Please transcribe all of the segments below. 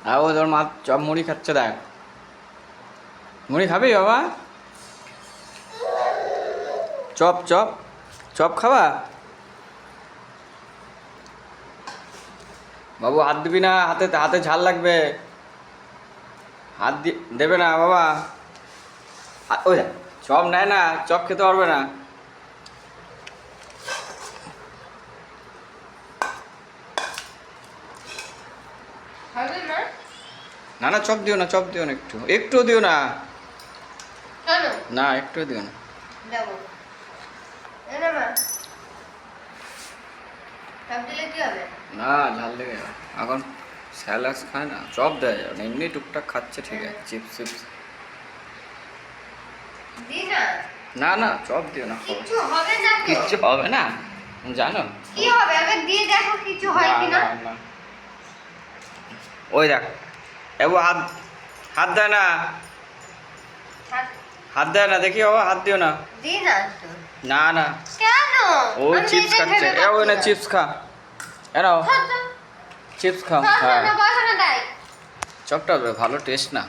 আর ও তোর মা চপ মুড়ি খাচ্ছে দেখ। মুড়ি খাবি বাবা? চপ চপ চপ খাবা? বাবু হাত দিবি না, হাতে হাতে ঝাল লাগবে। হাত দেবে না বাবা। ওই দেখ চপ নেয় না, চপ খেতে পারবে না। না না চপ দিও না, চপ দিও না, একটু একটু দিও না। না একটু দিও না। না ঝাল লেগে যাবে এখন। স্যালাক্স খায় না, চপ দেয় যাবে না, এমনি টুকটাক খাচ্ছে ঠিক আছে, চিপস চিপস। না না চপ দিও না, কিচ্ছু হবে না জানো কি হবে, আগে দিয়ে দেখো কিছু হয় কিনা। না ওই দেখ এবু হাত হাত দেয় না, হাত দেয় না, দেখি বাবা হাত দিও না। না না কেন ও চিপস খাচ্ছে, এ ওই না চিপস খা, এনাও চিপস খাও। হ্যাঁ চপটা ভালো টেস্ট না।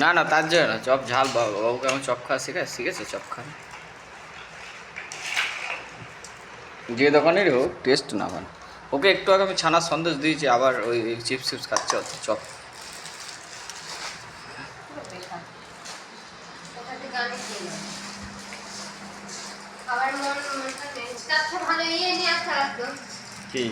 না না তার জন্য না, চপ ঝাল বাবুকে আমার চপ খাওয়া শিখেছে চপ খাওয়া। যে দোকানেরই হোক টেস্ট না মানে। ওকে একটু আগে আমি ছানার সন্দেশ দিয়েছি, আবার ওই চিপস চিপস খাচ্ছে চপ। কি